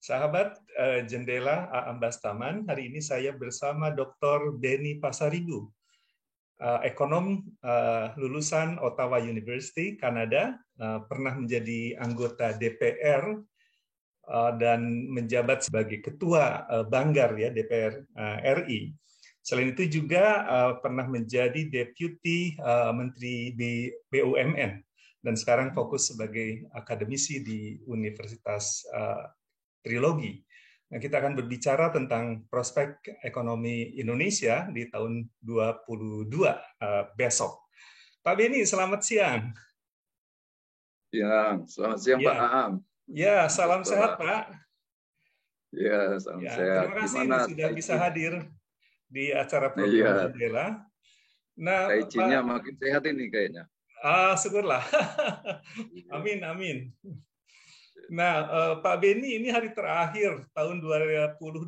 Sahabat Jendela Ambas Taman, hari ini saya bersama Dr. Benny Pasaribu, ekonom lulusan Ottawa University, Kanada, pernah menjadi anggota DPR dan menjabat sebagai ketua Banggar ya DPR RI. Selain itu juga pernah menjadi deputi menteri BUMN dan sekarang fokus sebagai akademisi di Universitas Trilogi. Nah, kita akan berbicara tentang prospek ekonomi Indonesia di tahun 2022 besok. Pak Benny, selamat siang. Ya, selamat siang ya. Pak Aam. Ya, salam sehat Pak. Ya, salam sehat. Terima kasih Gimana sudah bisa hadir di acara program Jendela. Nah, Pak, makin sehat ini kayaknya. Syukurlah. Amin, amin. Nah, Pak Benny, ini hari terakhir tahun 2021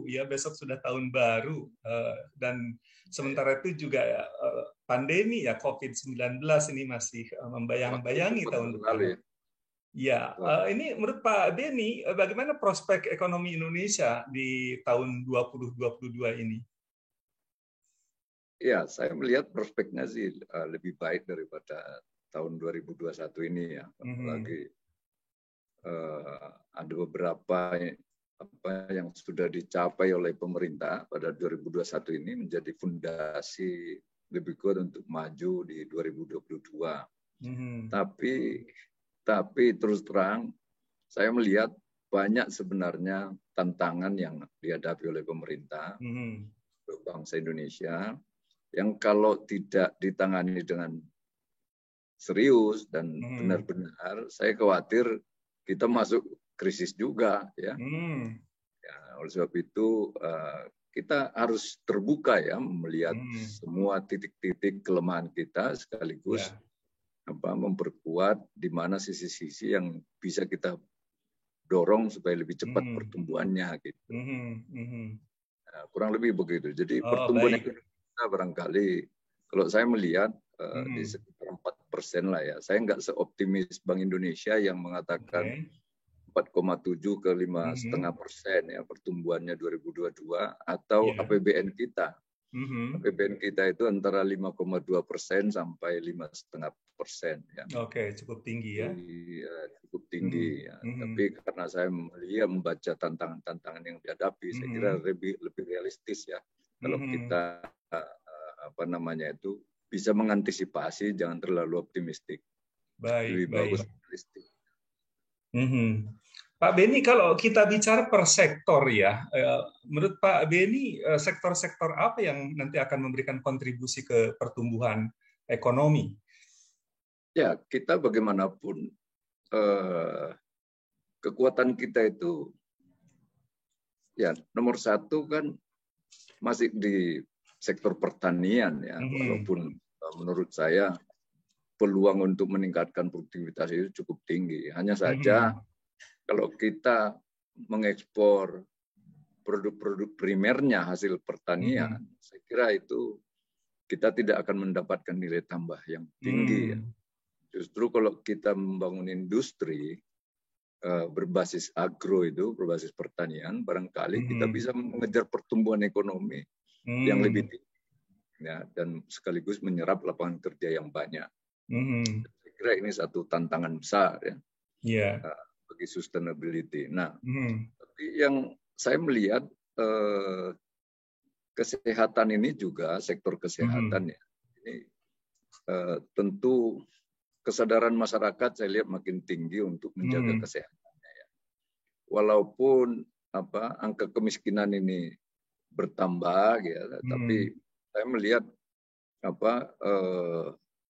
ya, besok sudah tahun baru dan sementara itu juga pandemi ya COVID-19 ini masih membayang-bayangi tahun depan. Ya, ini menurut Pak Benny, bagaimana prospek ekonomi Indonesia di tahun 2022 ini? Ya, saya melihat prospeknya sih lebih baik daripada tahun 2021 ini ya, apalagi ada beberapa yang sudah dicapai oleh pemerintah pada 2021 ini menjadi fondasi lebih kuat untuk maju di 2022. Tapi terus terang saya melihat banyak sebenarnya tantangan yang dihadapi oleh pemerintah bangsa Indonesia yang kalau tidak ditangani dengan serius dan benar-benar, saya khawatir kita masuk krisis juga ya. Ya, oleh sebab itu kita harus terbuka ya melihat semua titik-titik kelemahan kita sekaligus memperkuat di mana sisi-sisi yang bisa kita dorong supaya lebih cepat pertumbuhannya gitu. Nah, kurang lebih begitu. Jadi pertumbuhan ekonomi kita barangkali kalau saya melihat di sekitar 4% lah ya. Saya nggak seoptimis Bank Indonesia yang mengatakan 4,7 ke 5,5% ya pertumbuhannya 2022 atau APBN kita. APBN kita itu antara 5,2% sampai 5,5% ya. Oke, cukup tinggi ya. Iya, cukup tinggi ya. Tapi karena saya membaca tantangan-tantangan yang dihadapi, saya kira lebih realistis ya. Kalau kita bisa mengantisipasi, jangan terlalu optimistik. Lebih bagus realistis. Pak Benny, kalau kita bicara per sektor ya, menurut Pak Benny, sektor-sektor apa yang nanti akan memberikan kontribusi ke pertumbuhan ekonomi? Ya, kita bagaimanapun kekuatan kita itu ya nomor satu kan masih di sektor pertanian ya, walaupun menurut saya peluang untuk meningkatkan produktivitas itu cukup tinggi. Hanya saja kalau kita mengekspor produk-produk primernya hasil pertanian, saya kira itu kita tidak akan mendapatkan nilai tambah yang tinggi. Ya. Justru kalau kita membangun industri berbasis agro itu, berbasis pertanian, barangkali kita bisa mengejar pertumbuhan ekonomi yang lebih tinggi. Ya, dan sekaligus menyerap lapangan kerja yang banyak. Saya kira ini satu tantangan besar ya bagi sustainability. Nah, tapi yang saya melihat kesehatan ini juga sektor kesehatan ya. Ini tentu kesadaran masyarakat saya lihat makin tinggi untuk menjaga kesehatannya ya. Walaupun angka kemiskinan ini bertambah ya, tapi saya melihat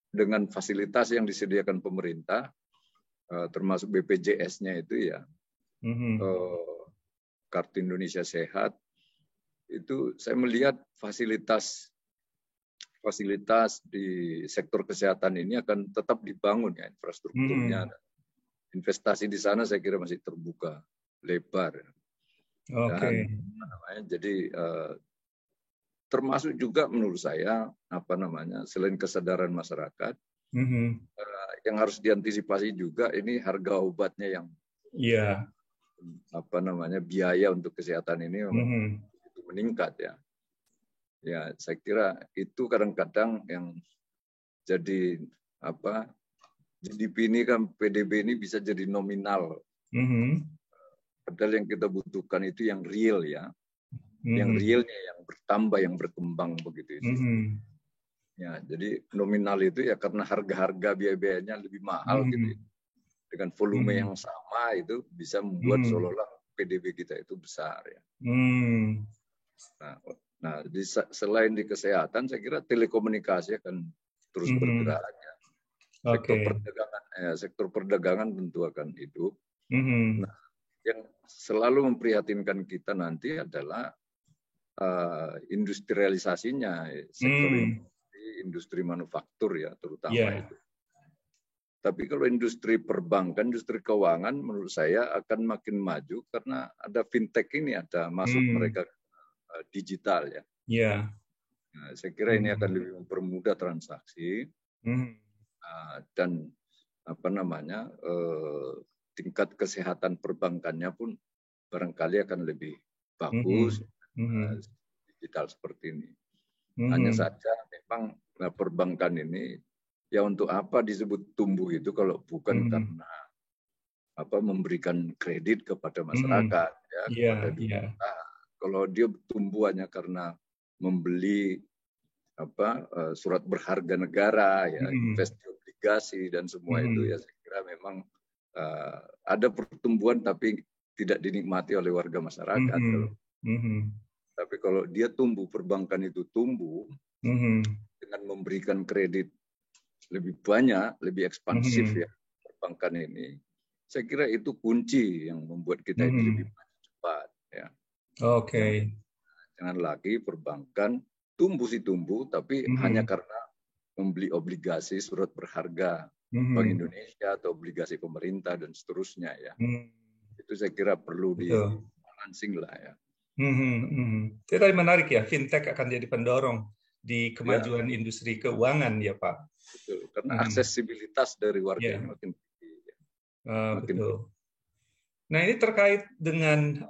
dengan fasilitas yang disediakan pemerintah, termasuk BPJS-nya itu ya, Kartu Indonesia Sehat, itu saya melihat fasilitas di sektor kesehatan ini akan tetap dibangun ya, infrastrukturnya. Investasi di sana saya kira masih terbuka lebar. Dan jadi termasuk juga menurut saya selain kesadaran masyarakat yang harus diantisipasi juga ini harga obatnya yang biaya untuk kesehatan ini memang itu meningkat ya. Ya, saya kira itu kadang-kadang yang jadi GDP ini kan, PDB ini bisa jadi nominal. Padahal yang kita butuhkan itu yang real ya. Yang realnya yang bertambah, yang berkembang begitu itu. Ya, jadi nominal itu ya karena harga-harga biaya-biayanya lebih mahal gitu. Dengan volume yang sama itu bisa membuat seolah-olah PDB kita itu besar ya. Nah, selain di kesehatan, saya kira telekomunikasi akan terus bergerak. Ya. Sektor perdagangan tentu akan hidup. Nah, yang selalu memprihatinkan kita nanti adalah industrialisasinya, sektor industri manufaktur ya terutama itu. Tapi kalau industri perbankan, industri keuangan menurut saya akan makin maju karena ada fintech ini, ada masuk mereka digital ya. Nah, saya kira ini akan lebih mempermudah transaksi dan tingkat kesehatan perbankannya pun barangkali akan lebih bagus digital seperti ini. Hanya saja memang perbankan ini ya untuk apa disebut tumbuh itu kalau bukan karena memberikan kredit kepada masyarakat ya kepada dunia. Kalau dia tumbuh hanya karena membeli surat berharga negara ya, investasi obligasi dan semua itu ya saya kira memang ada pertumbuhan tapi tidak dinikmati oleh warga masyarakat. Tapi kalau dia tumbuh, perbankan itu tumbuh dengan memberikan kredit lebih banyak, lebih ekspansif ya perbankan ini. Saya kira itu kunci yang membuat kita ini lebih cepat ya. Jangan lagi perbankan tumbuh tapi hanya karena membeli obligasi surat berharga Bank Indonesia atau obligasi pemerintah dan seterusnya ya. Itu saya kira perlu di-balancing lah ya. Itu tadi menarik ya, fintech akan jadi pendorong di kemajuan industri keuangan ya Pak. Betul, karena aksesibilitas dari warga ini makin tinggi. Betul. Nah ini terkait dengan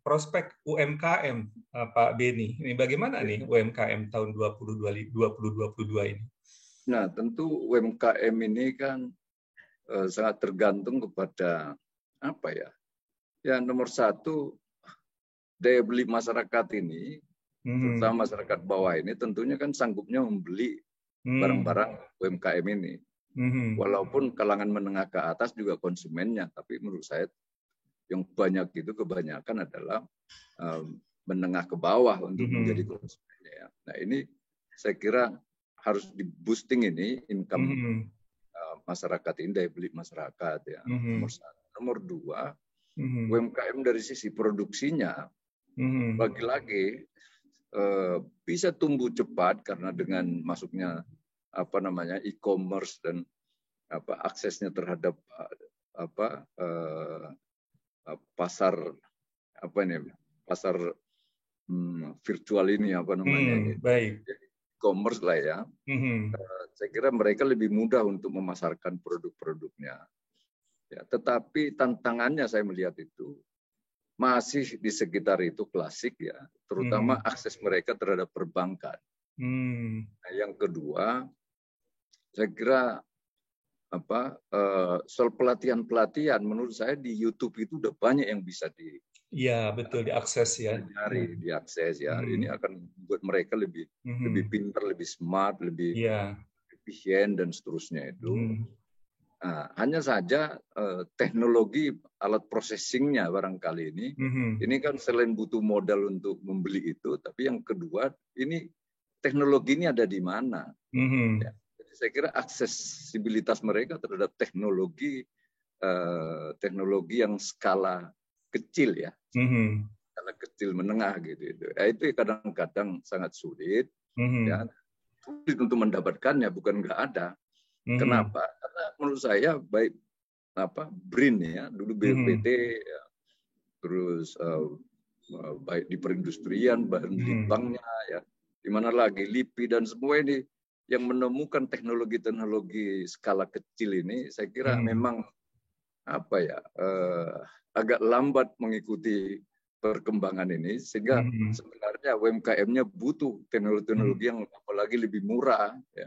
prospek UMKM Pak Beni. Ini bagaimana nih UMKM tahun 2022 ini? Nah tentu UMKM ini kan sangat tergantung kepada Ya nomor satu daya beli masyarakat ini, terutama masyarakat bawah ini tentunya kan sanggupnya membeli barang-barang UMKM ini. Walaupun kalangan menengah ke atas juga konsumennya, tapi menurut saya yang banyak itu kebanyakan adalah menengah ke bawah untuk menjadi konsumennya. Ya. Nah ini saya kira harus di boosting ini income masyarakat ini, daya beli masyarakat ya. Nomor satu. Nomor dua, UMKM dari sisi produksinya lagi-lagi bisa tumbuh cepat karena dengan masuknya e-commerce dan aksesnya terhadap pasar virtual ini e-commerce lah ya. Saya kira mereka lebih mudah untuk memasarkan produk-produknya. Ya, tetapi tantangannya saya melihat itu masih di sekitar itu klasik ya, terutama akses mereka terhadap perbankan. Nah, yang kedua, saya kira soal pelatihan menurut saya di YouTube itu udah banyak yang bisa diakses ya. Diakses ya. Ini akan membuat mereka lebih pintar, lebih smart, lebih efisien dan seterusnya itu. Nah, hanya saja teknologi alat processingnya barangkali ini kan selain butuh modal untuk membeli itu, tapi yang kedua ini teknologi ini ada di mana? Ya. Jadi saya kira aksesibilitas mereka terhadap teknologi yang skala kecil ya, skala kecil menengah gitu. Ya, itu kadang-kadang sangat sulit, ya sulit untuk mendapatkannya, bukan nggak ada. Kenapa? Karena menurut saya baik BRIN ya, dulu BPT ya, terus baik di perindustrian, bahan litbangnya ya, di mana lagi LIPI dan semua ini yang menemukan teknologi-teknologi skala kecil ini, saya kira memang agak lambat mengikuti perkembangan ini, sehingga sebenarnya UMKM-nya butuh teknologi-teknologi yang apalagi lebih murah, ya,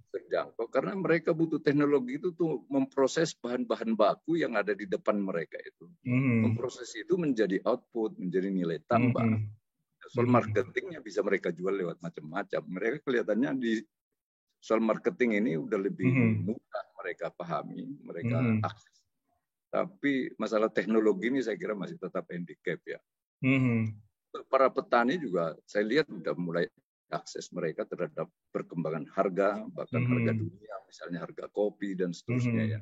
terjangkau, karena mereka butuh teknologi itu tuh memproses bahan-bahan baku yang ada di depan mereka itu, memproses itu menjadi output, menjadi nilai tambah. Soal marketingnya bisa mereka jual lewat macam-macam. Mereka kelihatannya di soal marketing ini udah lebih mudah mereka pahami, mereka akses. Tapi masalah teknologi ini saya kira masih tetap handicap ya. Para petani juga saya lihat sudah mulai akses mereka terhadap perkembangan harga, bahkan harga dunia, misalnya harga kopi dan seterusnya ya.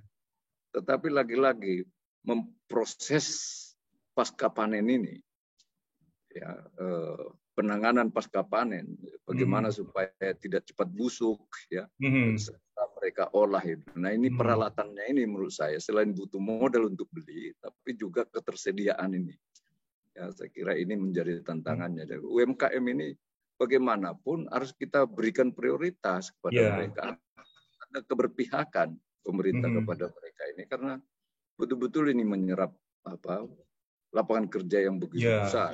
Tetapi lagi-lagi memproses pasca panen ini, ya, penanganan pasca panen, bagaimana supaya tidak cepat busuk, ya, mereka olah itu. Nah ini peralatannya ini menurut saya selain butuh modal untuk beli, tapi juga ketersediaan ini. Ya, saya kira ini menjadi tantangannya. Dan UMKM ini bagaimanapun harus kita berikan prioritas kepada mereka. Ada keberpihakan pemerintah kepada mereka ini karena betul-betul ini menyerap lapangan kerja yang begitu besar.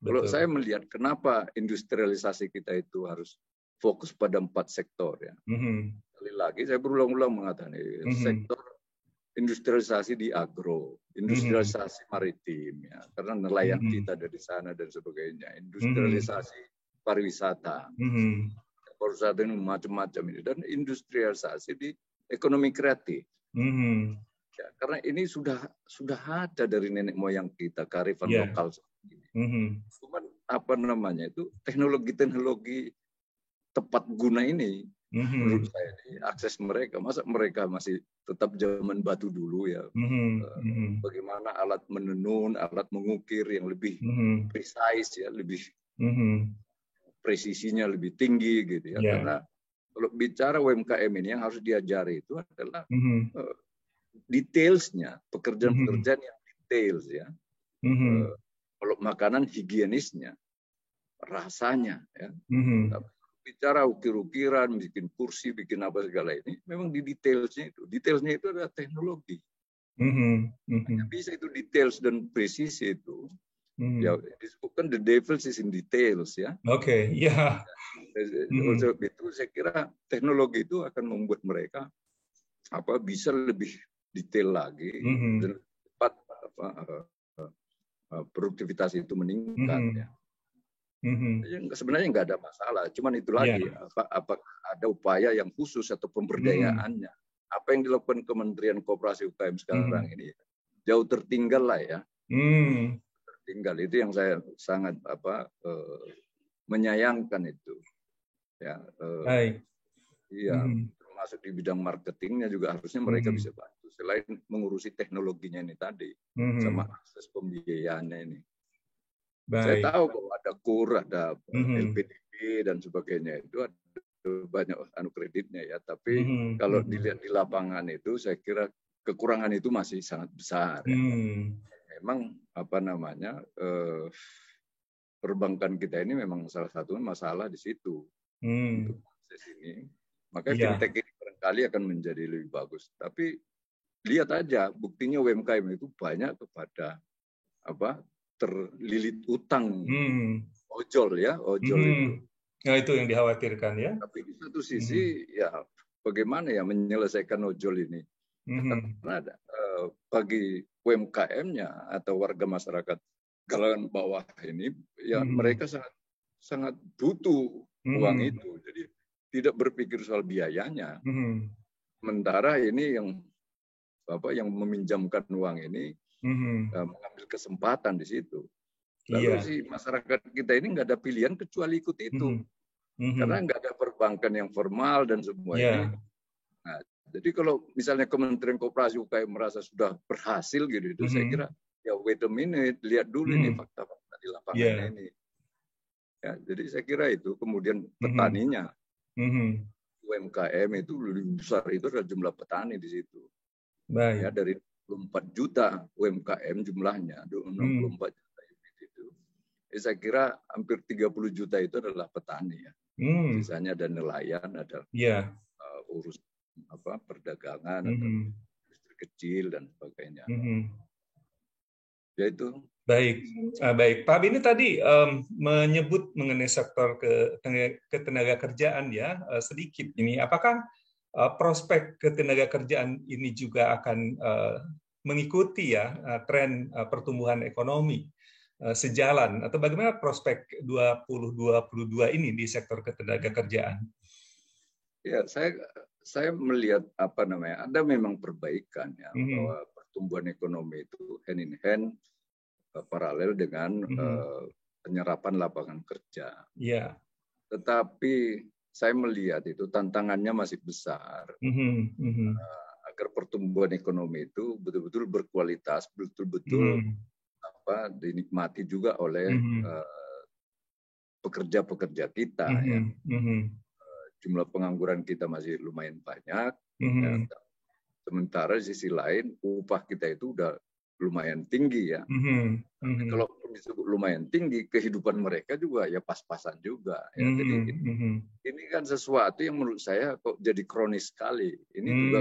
Kalau saya melihat kenapa industrialisasi kita itu harus fokus pada 4 sektor ya. Sekali lagi saya berulang-ulang mengatakan sektor industrialisasi di agro, industrialisasi maritim ya, karena nelayan kita dari sana dan sebagainya, industrialisasi pariwisata, pariwisata ini macam-macam ini, dan industrialisasi di ekonomi kreatif. Ya, karena ini sudah ada dari nenek moyang kita, kearifan lokal. Cuman itu teknologi-teknologi tepat guna ini menurut saya akses mereka, masa mereka masih tetap zaman batu dulu ya. Bagaimana alat menenun, alat mengukir yang lebih precise ya, lebih presisinya lebih tinggi gitu ya. Karena kalau bicara UMKM ini yang harus diajari itu adalah detailsnya, pekerjaan-pekerjaan yang details ya. Kalau makanan higienisnya, rasanya ya. Bicara ukir-ukiran, bikin kursi, bikin apa segala ini, memang di detailsnya itu. Detailsnya itu adalah teknologi. Bisa itu details dan presisi itu. Ya disebutkan the devil is in details ya. Oke, ya. Itu saya kira teknologi itu akan membuat mereka bisa lebih detail lagi dan cepat produktivitas itu meningkat ya. Sebenarnya nggak ada masalah, cuman itu lagi apakah ada upaya yang khusus atau pemberdayaannya? Apa yang dilakukan Kementerian Koperasi UKM sekarang ini jauh tertinggal lah ya. Tertinggal itu yang saya sangat menyayangkan itu. Ya, termasuk di bidang marketingnya juga harusnya mereka bisa bantu selain mengurusi teknologinya ini tadi sama akses pembiayaannya ini. Saya tahu bahwa ada KUR, ada LPDP dan sebagainya, itu ada banyak kreditnya ya. Tapi kalau dilihat di lapangan itu, saya kira kekurangan itu masih sangat besar. Ya. Memang perbankan kita ini memang salah satu masalah di situ untuk proses ini. Makanya fintech ini barangkali akan menjadi lebih bagus. Tapi lihat aja buktinya UMKM itu banyak kepada terlilit utang ojol itu. Nah, itu yang dikhawatirkan ya. Tapi di satu sisi ya bagaimana ya menyelesaikan ojol ini? Karena bagi UMKM-nya atau warga masyarakat kalangan bawah ini ya mereka sangat butuh uang itu. Jadi tidak berpikir soal biayanya. Sementara ini yang meminjamkan uang ini mengambil kesempatan di situ. Lalu si masyarakat kita ini nggak ada pilihan kecuali ikut itu. Karena nggak ada perbankan yang formal dan semua ini. Nah, jadi kalau misalnya Kementerian Koperasi UKM merasa sudah berhasil gitu, itu saya kira ya wait a minute, lihat dulu ini fakta-fakta di lapangan ini. Ya, jadi saya kira itu kemudian petaninya. UMKM itu lebih besar itu adalah jumlah petani di situ. Ya, dari 24 juta UMKM jumlahnya, 64 juta itu. Saya kira hampir 30 juta itu adalah petani ya. Sisanya ada nelayan, ada urus perdagangan, atau industri kecil dan sebagainya. Mhm. Ya itu. Baik, baik. Pak Beni tadi menyebut mengenai sektor ketenaga kerjaan ya, sedikit ini. Apakah prospek ketenaga kerjaan ini juga akan mengikuti ya tren pertumbuhan ekonomi sejalan, atau bagaimana prospek 2022 ini di sektor ketenaga kerjaan? Ya, saya melihat ada memang perbaikan ya, bahwa pertumbuhan ekonomi itu hand in hand paralel dengan penyerapan lapangan kerja. Yeah. Tetapi saya melihat itu tantangannya masih besar. Agar pertumbuhan ekonomi itu betul-betul berkualitas, betul-betul dinikmati juga oleh pekerja-pekerja kita. Ya. Jumlah pengangguran kita masih lumayan banyak. Ya. Sementara di sisi lain upah kita itu udah lumayan tinggi ya. Kalau disebut lumayan tinggi, kehidupan mereka juga ya pas-pasan juga. Ya. Jadi ini kan sesuatu yang menurut saya kok jadi kronis sekali. Ini juga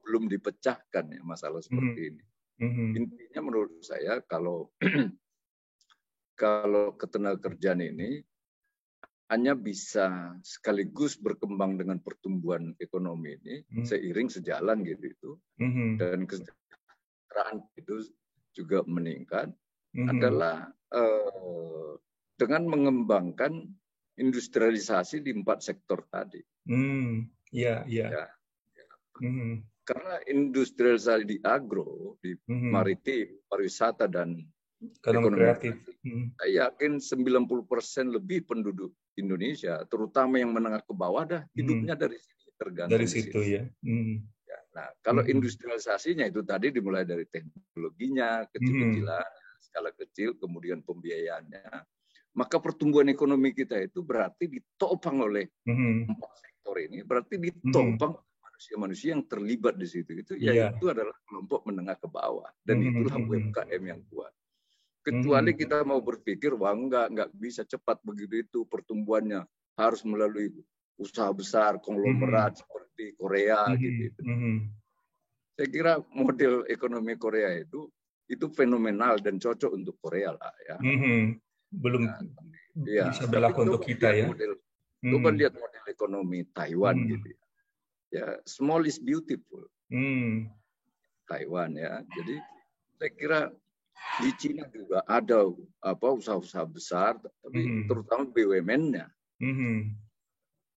belum dipecahkan ya masalah seperti ini. Intinya menurut saya kalau ketenagakerjaan ini hanya bisa sekaligus berkembang dengan pertumbuhan ekonomi ini seiring sejalan gitu. Dan kesejahteraan itu juga meningkat adalah dengan mengembangkan industrialisasi di 4 sektor tadi. Ya. Karena industrialisasi di agro, di maritim, pariwisata dan ekonomi kreatif, saya yakin 90% lebih penduduk Indonesia, terutama yang menengah ke bawah, hidupnya dari sini, tergantung dari situ ya. Ya. Nah, kalau industrialisasinya itu tadi dimulai dari teknologinya, kecil-kecilan, skala kecil, kemudian pembiayaannya, maka pertumbuhan ekonomi kita itu berarti ditopang oleh 4 sektor ini, berarti ditopang manusia-manusia yang terlibat di situ. Itu adalah kelompok menengah ke bawah, dan itulah UMKM yang kuat. Kecuali kita mau berpikir, wah nggak bisa cepat begitu itu pertumbuhannya, harus melalui usaha besar, konglomerat seperti Korea gitu. Saya kira model ekonomi Korea itu fenomenal dan cocok untuk Korea lah ya. Belum bisa berlaku untuk kita ya. Coba lihat model ekonomi Taiwan gitu ya. Ya, small is beautiful. Taiwan ya. Jadi saya kira di Cina juga ada usaha-usaha besar, tapi terutama BUMN-nya.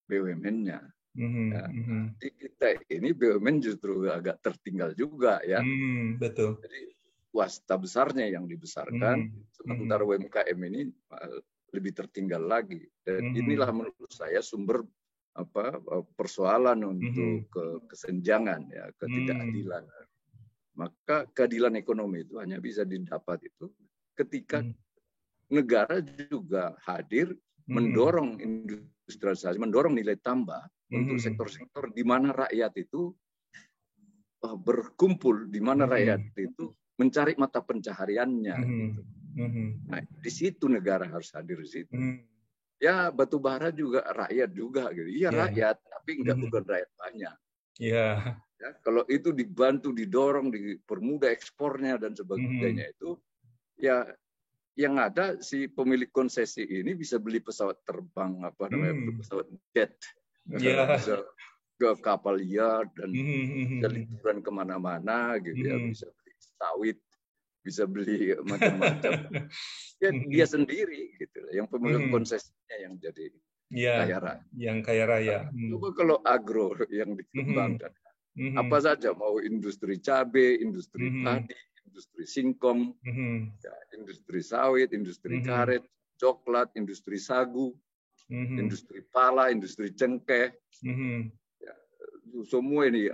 BUMN-nya. Ya. Di kita ini BUMN justru agak tertinggal juga ya. Betul. Jadi swasta besarnya yang dibesarkan, sementara UMKM ini lebih tertinggal lagi. Dan inilah menurut saya sumber persoalan untuk kesenjangan ya, ketidakadilan. Maka keadilan ekonomi itu hanya bisa didapat itu ketika negara juga hadir mendorong industrialisasi, mendorong nilai tambah untuk sektor-sektor di mana rakyat itu berkumpul, di mana rakyat itu mencari mata pencahariannya. Gitu. Nah, di situ negara harus hadir di situ. Ya, batu bara juga rakyat juga gitu. Iya rakyat, tapi bukan rakyat banyak. Ya, kalau itu dibantu, didorong, dipermudah ekspornya dan sebagainya itu, ya yang ada si pemilik konsesi ini bisa beli pesawat terbang, pesawat jet, bisa ke kapal yacht dan bisa liburan kemana-mana gitu ya, bisa beli sawit, bisa beli macam-macam. Ya dia sendiri gitu, yang pemilik konsesinya yang jadi kaya raya. Yang kaya raya. Coba kalau agro yang dikembangkan. Apa saja, mau industri cabai, industri padi, industri singkong, ya, industri sawit, industri karet, coklat, industri sagu, industri pala, industri cengkeh, ya, semua ini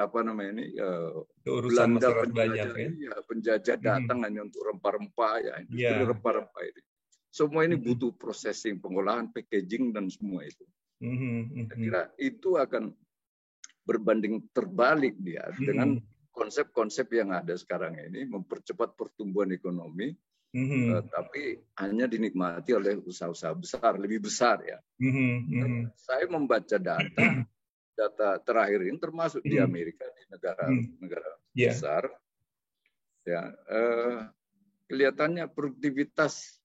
Belanda penjajah datang hanya untuk rempah-rempah ya, industri rempah-rempah ini. Semua ini butuh processing, pengolahan, packaging dan semua itu. Saya kira itu akan berbanding terbalik dia dengan konsep-konsep yang ada sekarang ini, mempercepat pertumbuhan ekonomi, tapi hanya dinikmati oleh usaha-usaha besar, lebih besar ya. Saya membaca data terakhir ini termasuk di Amerika, di negara besar, ya kelihatannya produktivitas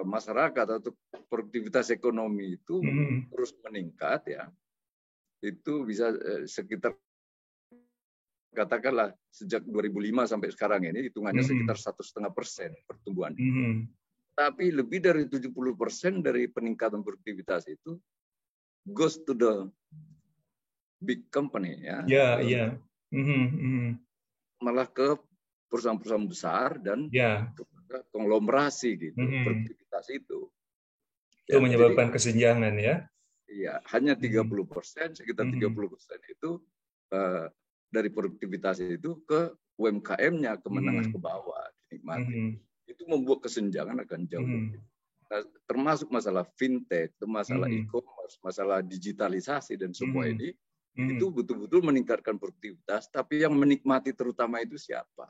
masyarakat atau produktivitas ekonomi itu terus meningkat ya. Itu bisa sekitar katakanlah sejak 2005 sampai sekarang ini hitungannya sekitar 1,5% pertumbuhan. Tapi lebih dari 70% dari peningkatan produktivitas itu goes to the big company ya. Malah ke perusahaan-perusahaan besar dan konglomerasi gitu produktivitas itu. Itu menyebabkan kesenjangan ya. Iya, hanya 30%, sekitar 30% itu dari produktivitas itu ke UMKM-nya, ke menengah ke bawah dinikmati. Itu membuat kesenjangan akan jauh lebih. Nah, termasuk masalah fintech, masalah e-commerce, masalah digitalisasi dan semua ini itu betul-betul meningkatkan produktivitas, tapi yang menikmati terutama itu siapa?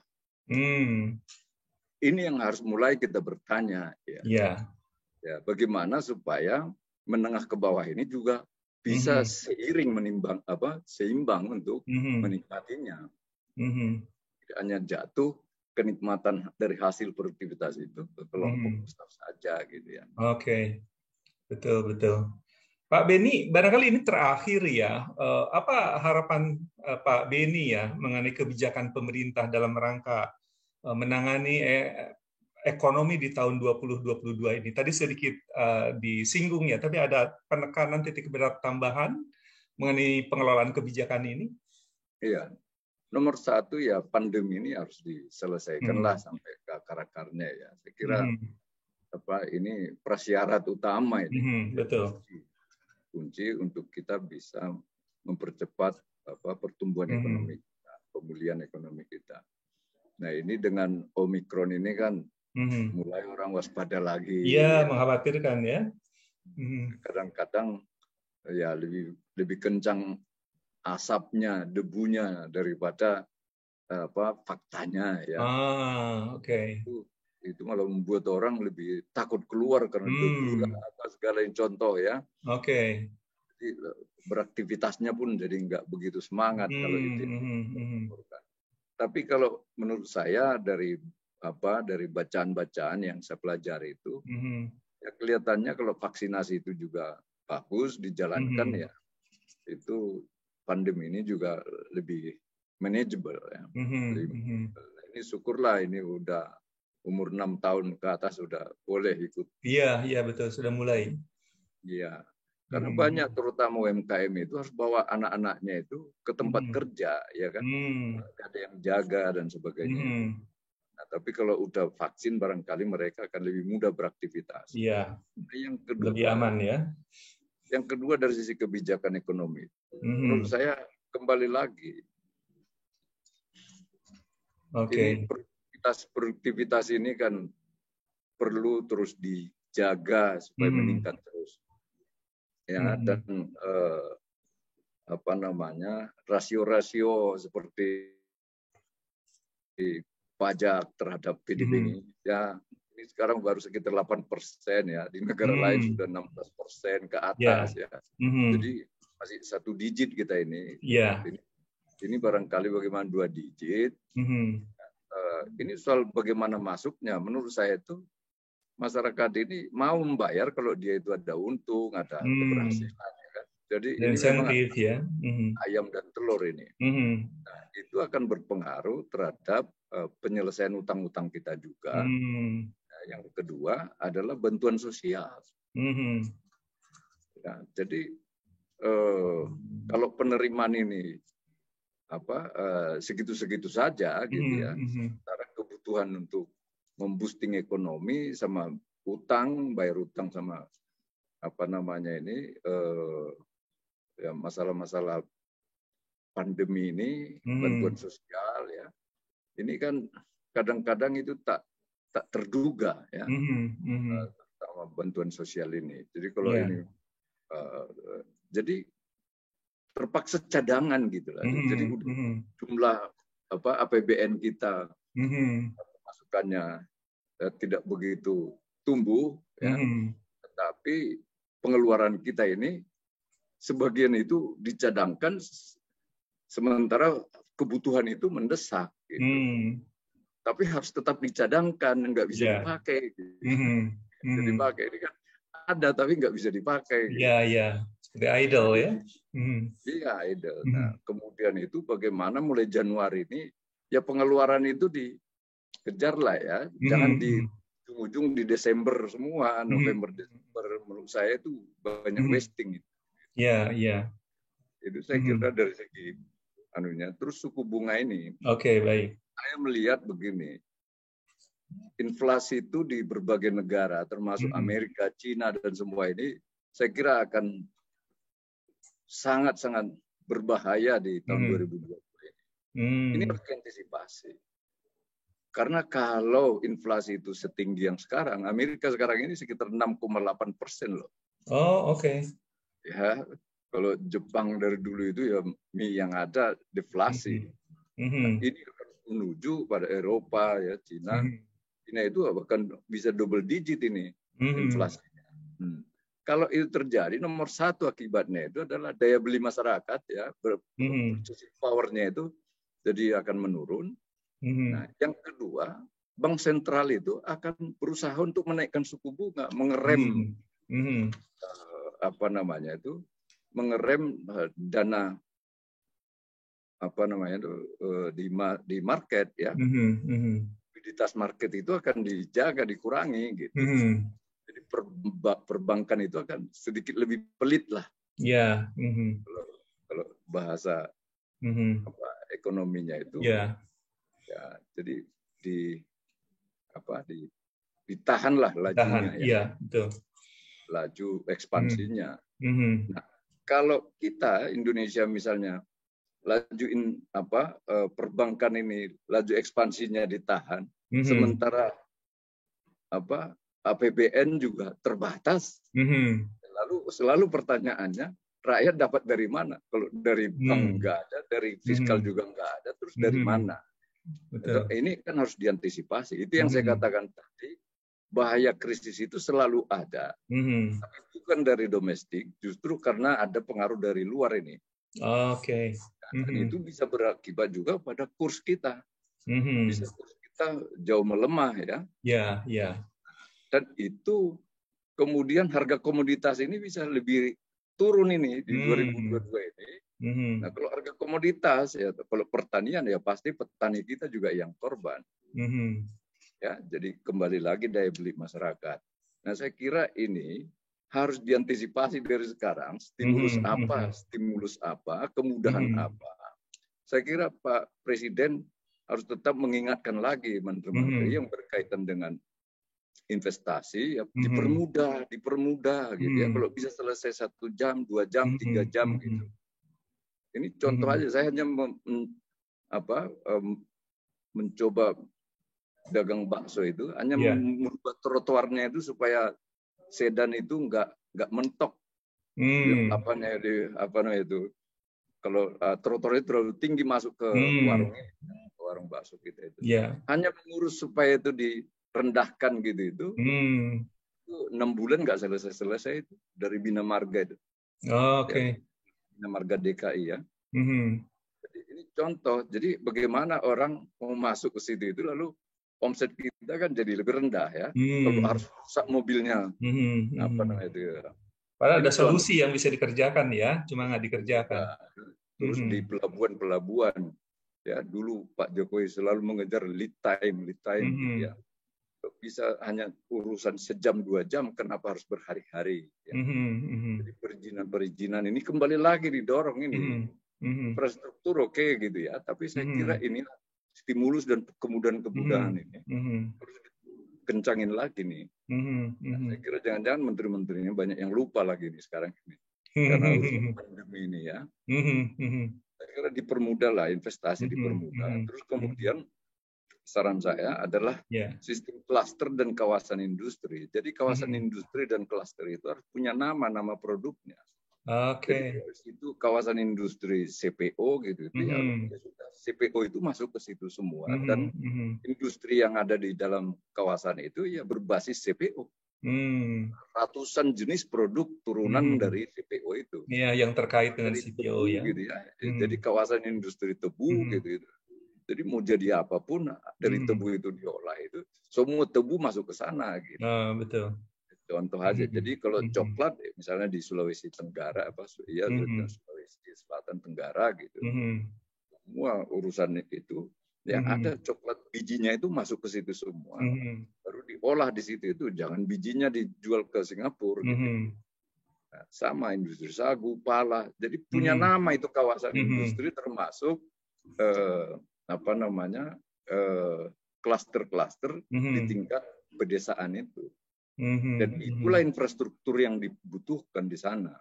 Ini yang harus mulai kita bertanya ya. Ya, bagaimana supaya menengah ke bawah ini juga bisa seiring seimbang untuk menikmatinya. Tidak hanya jatuh kenikmatan dari hasil produktivitas itu ke kelompok besar saja gitu ya. Oke. Betul. Pak Beni, barangkali ini terakhir ya. Apa harapan Pak Beni ya mengenai kebijakan pemerintah dalam rangka menangani ekonomi di tahun 2022 ini? Tadi sedikit disinggung ya, tapi ada penekanan titik berat tambahan mengenai pengelolaan kebijakan ini? Iya, nomor satu ya pandemi ini harus diselesaikanlah sampai ke akar-akarnya ya. Saya kira ini prasyarat utama ini. Betul. Kunci untuk kita bisa mempercepat pertumbuhan ekonomi kita, pemulihan ekonomi kita. Nah ini dengan Omikron ini kan mulai orang waspada lagi. Iya, mengkhawatirkan ya. Kadang-kadang ya lebih kencang asapnya, debunya daripada faktanya ya. Oke. Itu malah membuat orang lebih takut keluar karena debu lah apa segala yang contoh ya. Oke. Jadi beraktivitasnya pun jadi nggak begitu semangat kalau itu. Tapi kalau menurut saya dari bacaan-bacaan yang saya pelajari itu, ya kelihatannya kalau vaksinasi itu juga bagus dijalankan ya, itu pandemi ini juga lebih manageable ya. Ini syukurlah ini udah umur 6 tahun ke atas sudah boleh ikut. Iya betul, sudah mulai. Iya, karena banyak terutama UMKM itu harus bawa anak-anaknya itu ke tempat kerja, ya kan? Ada yang jaga dan sebagainya. Nah, tapi kalau udah vaksin barangkali mereka akan lebih mudah beraktivitas. Iya. Nah, yang kedua, lebih aman ya. Yang kedua dari sisi kebijakan ekonomi, menurut saya kembali lagi. Ini produktivitas ini kan perlu terus dijaga supaya meningkat terus. Ya, dan rasio-rasio seperti pajak terhadap PDB ini ya ini sekarang baru sekitar 8% ya, di negara lain sudah 16% ke atas ya. Jadi masih 1 digit kita ini. Ini barangkali bagaimana 2 digit. Ini soal bagaimana masuknya. Menurut saya itu masyarakat ini mau membayar kalau dia itu ada untung, ada keberhasilan. Ya kan? Jadi ini memang ya. Ayam dan telur ini. Nah, itu akan berpengaruh terhadap penyelesaian utang-utang kita juga. Nah, yang kedua adalah bantuan sosial. Ya, jadi kalau penerimaan ini segitu-segitu saja gitu ya. Sementara kebutuhan untuk memboosting ekonomi sama utang, bayar utang sama ya masalah-masalah pandemi ini, bantuan sosial ya. Ini kan kadang-kadang itu tak terduga ya. Sama bantuan sosial ini. Jadi kalau ini jadi terpaksa cadangan gitu lah. Jadi jumlah APBN kita masukannya tidak begitu tumbuh ya. Tetapi pengeluaran kita ini sebagian itu dicadangkan sementara kebutuhan itu mendesak gitu. Tapi harus tetap dicadangkan, nggak bisa dipakai. Gitu. Jadi dipakai ini kan ada tapi nggak bisa dipakai. Gitu. Iya. Seperti idle ya. Iya idle. Nah, kemudian itu bagaimana mulai Januari ini ya pengeluaran itu dikejar lah ya, jangan di ujung di Desember semua, November, Desember menurut saya itu banyak wasting. Iya. Itu saya kira dari segi anunya. Terus suku bunga ini. Oke, baik. Saya melihat begini, inflasi itu di berbagai negara, termasuk Amerika, Cina, dan semua ini, saya kira akan sangat-sangat berbahaya di tahun 2020 ini. Ini harus diantisipasi. Karena kalau inflasi itu setinggi yang sekarang, Amerika sekarang ini sekitar 6,8% loh. Oh, oke. Ya, kalau Jepang dari dulu itu ya yang ada deflasi. Nah, ini akan menuju pada Eropa ya, Cina. Cina itu bahkan bisa double digit ini inflasinya. Kalau itu terjadi, nomor satu akibatnya itu adalah daya beli masyarakat ya, purchasing power-nya itu jadi akan menurun. Nah, yang kedua, bank sentral itu akan berusaha untuk menaikkan suku bunga, mengerem mengerem dana di market ya. Likuiditas market itu akan dijaga, dikurangi gitu. Jadi perbankan itu akan sedikit lebih pelit lah. Ya. Kalau bahasa ekonominya itu. Ya, jadi ditahanlah lajunya. Iya, betul. Laju ekspansinya. Nah, kalau kita Indonesia misalnya perbankan ini laju ekspansinya ditahan, sementara APBN juga terbatas. Selalu pertanyaannya, rakyat dapat dari mana? Kalau dari bank nggak ada, dari fiskal juga nggak ada, terus dari mana? Betul. Ini kan harus diantisipasi. Itu yang saya katakan tadi, bahaya krisis itu selalu ada, tapi bukan dari domestik, justru karena ada pengaruh dari luar ini. Oke. Dan itu bisa berakibat juga pada kurs kita. Bisa kurs kita jauh melemah ya. Ya. Dan itu kemudian harga komoditas ini bisa lebih turun ini di 2022 ini. Nah, kalau harga komoditas ya, kalau pertanian ya pasti petani kita juga yang korban. Ya, jadi kembali lagi daya beli masyarakat. Nah, saya kira ini harus diantisipasi dari sekarang. Stimulus apa, kemudahan apa. Saya kira Pak Presiden harus tetap mengingatkan lagi menteri-menteri yang berkaitan dengan investasi, ya, dipermudah gitu ya. Kalau bisa selesai 1 jam, 2 jam, 3 jam gitu. Ini contoh aja, saya hanya mencoba dagang bakso itu, hanya membuat trotoarnya itu supaya sedan itu nggak mentok. Kalau trotoar itu terlalu tinggi masuk ke warung bakso kita itu. Hanya mengurus supaya itu direndahkan gitu itu. 6 bulan nggak selesai itu dari Bina Marga itu. Oke. Bina Marga DKI ya. Jadi ini contoh. Jadi bagaimana orang mau masuk ke situ itu lalu omset kita kan jadi lebih rendah ya. Kalau harus rusak mobilnya. Padahal ada solusi yang bisa dikerjakan ya, cuma nggak dikerjakan. Terus di pelabuhan-pelabuhan ya, dulu Pak Jokowi selalu mengejar lead time gitu ya. Bisa hanya urusan sejam 2 jam, kenapa harus berhari-hari? Ya. Jadi perizinan ini kembali lagi didorong ini. Infrastruktur oke gitu ya, tapi saya kira ini stimulus dan kemudahan-kemudahan ini harus kencangin lagi nih. Saya kira jangan-jangan menteri-menterinya banyak yang lupa lagi nih sekarang ini karena pandemi ini ya. Saya kira dipermudah lah, investasi dipermudah. Terus kemudian saran saya adalah sistem klaster dan kawasan industri. Jadi kawasan industri dan klaster itu harus punya nama produknya. Jadi itu kawasan industri CPO gitu ya. CPO itu masuk ke situ semua dan industri yang ada di dalam kawasan itu ya berbasis CPO. Ratusan jenis produk turunan dari CPO itu. Iya, yang terkait dengan CPO ya. Gitu ya. Jadi kawasan industri tebu gitu. Jadi mau jadi apapun dari tebu itu diolah itu, semua tebu masuk ke sana gitu. Betul. Contoh aja. Jadi kalau coklat misalnya di Sulawesi Tenggara Sulawesi Selatan Tenggara gitu. Semua urusan itu ya ada coklat bijinya itu masuk ke situ semua. Baru diolah di situ itu, jangan bijinya dijual ke Singapura gitu. Nah, sama industri sagu, pala. Jadi punya nama itu kawasan industri termasuk klaster-klaster di tingkat pedesaan itu. Dan itulah infrastruktur yang dibutuhkan di sana.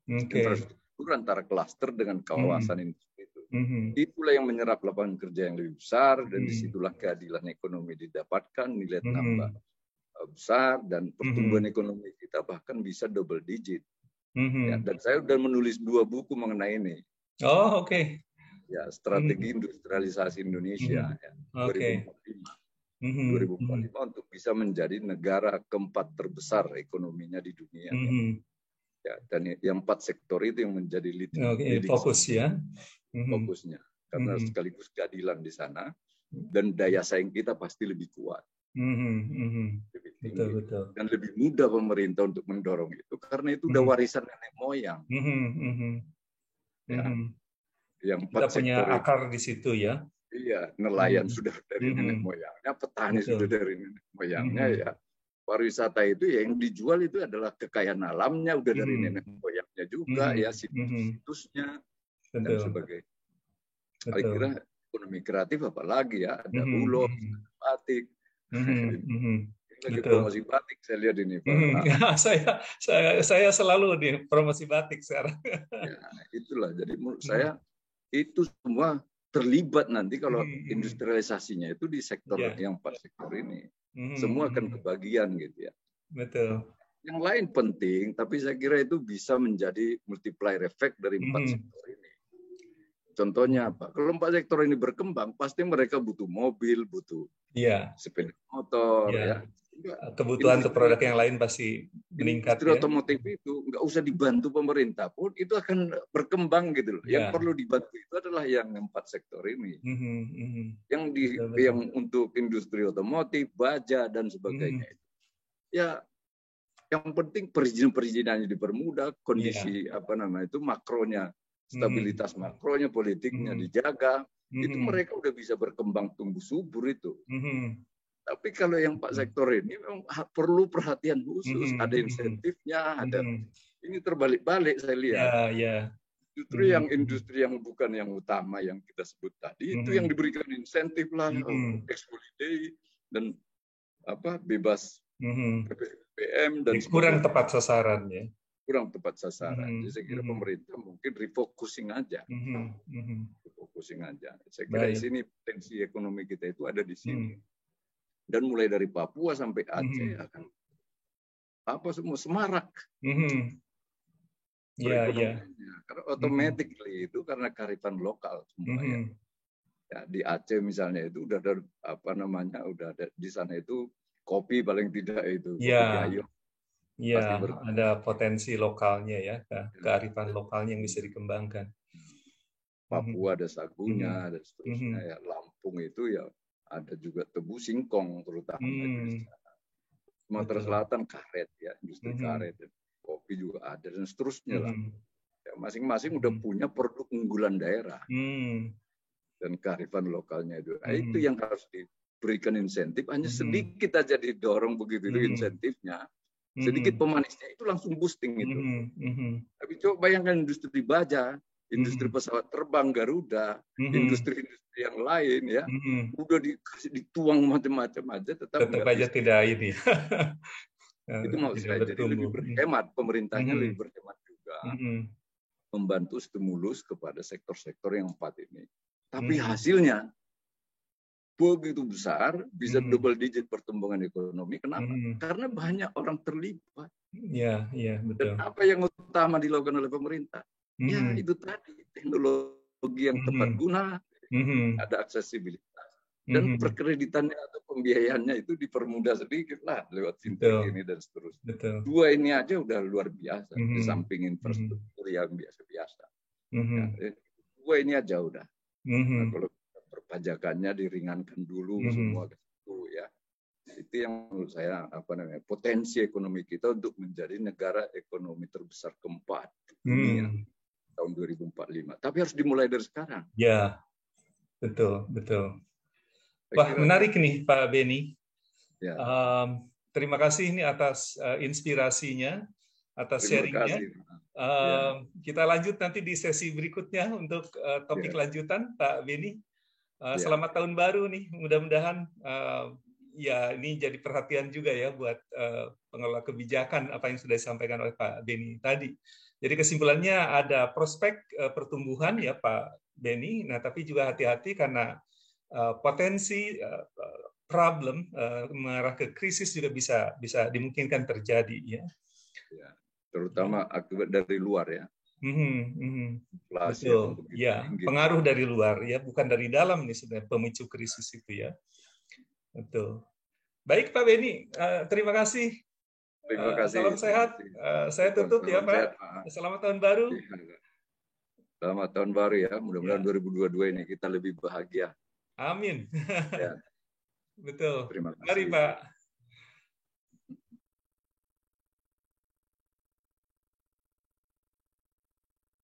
Infrastruktur antara klaster dengan kawasan industri itu. Itulah yang menyerap lapangan kerja yang lebih besar, dan disitulah keadilan ekonomi didapatkan, nilai tambah besar, dan pertumbuhan ekonomi kita bahkan bisa double digit. Ya, dan saya sudah menulis 2 buku mengenai ini. Oh, oke. Ya, strategi industrialisasi Indonesia ya, 2045 untuk bisa menjadi negara keempat terbesar ekonominya di dunia. Ya, dan yang 4 sektor itu yang menjadi fokus ya. Fokusnya, karena sekaligus keadilan di sana, dan daya saing kita pasti lebih kuat. Lebih tinggi. Betul. Dan lebih mudah pemerintah untuk mendorong itu karena itu udah warisan nenek moyang. Ya. Yang 4 kita punya sektor akar itu, di situ ya. Iya, nelayan sudah dari nenek moyangnya, petani sudah dari nenek moyangnya ya. Pariwisata itu ya yang dijual itu adalah kekayaan alamnya udah dari nenek moyangnya juga ya, situs-situsnya dan sebagainya. Saya kira ekonomi kreatif apalagi ya, ada ulos, ada batik. Lagi promosi batik saya lihat ini Pak. Saya selalu di promosi batik sekarang. Ya, itulah. Jadi menurut saya itu semua terlibat nanti kalau industrialisasinya itu di sektor yang 4 sektor ini. Semua akan kebagian gitu ya. Betul. Yang lain penting, tapi saya kira itu bisa menjadi multiplier effect dari 4 sektor ini. Contohnya apa? Kalau 4 sektor ini berkembang, pasti mereka butuh mobil, butuh sepeda motor, ya. Kebutuhan untuk produk yang lain pasti meningkat. Industri otomotif itu nggak usah dibantu pemerintah pun itu akan berkembang gitu loh. Yang perlu dibantu itu adalah yang 4 sektor ini. Yang untuk industri otomotif, baja dan sebagainya itu. Ya, yang penting perizinan-perizinannya dipermudah, kondisi makronya, stabilitas makronya, politiknya dijaga, itu mereka udah bisa berkembang tumbuh subur itu. Tapi kalau yang 4 sektor ini memang perlu perhatian khusus, ada insentifnya, ada ini terbalik-balik saya lihat. Justru yang industri yang bukan yang utama yang kita sebut tadi itu yang diberikan insentif lah, tax holiday dan bebas PPM dan kurang tepat sasaran ya. Kurang tepat sasaran. Jadi saya kira pemerintah mungkin refocusing aja. Refocusing aja. Saya kira di sini potensi ekonomi kita itu ada di sini. Dan mulai dari Papua sampai Aceh akan semua semarak. Karena automatically itu karena kearifan lokal semua ya. Di Aceh misalnya itu udah ada udah ada di sana itu kopi paling tidak itu kopi gayung. Iya, ada potensi lokalnya ya, kearifan lokalnya yang bisa dikembangkan. Papua ada sagunya, dan seterusnya ya. Lampung itu ya ada juga tebu singkong terutama itu. Sumatera Selatan karet ya, industri karet, kopi juga ada dan seterusnya lah. Ya, masing-masing udah punya produk unggulan daerah dan kearifan lokalnya itu. Nah, itu yang harus diberikan insentif. Hanya sedikit aja didorong begitu itu insentifnya. Sedikit pemanisnya itu langsung boosting itu. Tapi coba bayangkan industri baja, industri pesawat terbang Garuda, industri-industri yang lain ya, udah dituang macam-macam aja, tetap aja tidak ini. Itu mau saya jadi lebih berhemat, pemerintahnya lebih berhemat juga, membantu stimulus kepada sektor-sektor yang 4 ini. Tapi hasilnya begitu besar, bisa double digit pertumbuhan ekonomi. Kenapa? Karena banyak orang terlibat. Iya, betul. Dan apa yang utama dilakukan oleh pemerintah? Ya itu tadi, teknologi yang tepat guna, ada aksesibilitas. Dan perkreditannya atau pembiayaannya itu dipermudah sedikit lah lewat fintech ini dan seterusnya. Betul. 2 ini aja udah luar biasa, di samping infrastruktur yang biasa-biasa. Ya, 2 ini aja udah. Nah, kalau pajakannya diringankan dulu semua gitu ya. Itu yang menurut saya potensi ekonomi kita untuk menjadi negara ekonomi terbesar keempat dunia tahun 2045. Tapi harus dimulai dari sekarang. Ya, betul, betul. Wah, menarik nih Pak Beni. Ya. Terima kasih ini atas inspirasinya, atas sharingnya. Kita lanjut nanti di sesi berikutnya untuk topik lanjutan, Pak Beni. Selamat tahun baru nih, mudah-mudahan ya ini jadi perhatian juga ya buat pengelola kebijakan apa yang sudah disampaikan oleh Pak Beni tadi. Jadi kesimpulannya ada prospek pertumbuhan ya Pak Beni, nah tapi juga hati-hati karena potensi problem mengarah ke krisis juga bisa dimungkinkan terjadi ya. Terutama akibat dari luar ya. Betul. Ya, pengaruh dari luar ya, bukan dari dalam nih sebenarnya pemicu krisis itu ya. Betul. Baik Pak Beni, terima kasih. Terima kasih. Salam sehat. Saya tutup ya Pak. Selamat tahun baru. Selamat tahun baru ya. Mudah-mudahan 2022 ini kita lebih bahagia. Amin. Ya. Betul. Terima kasih. Mari Pak.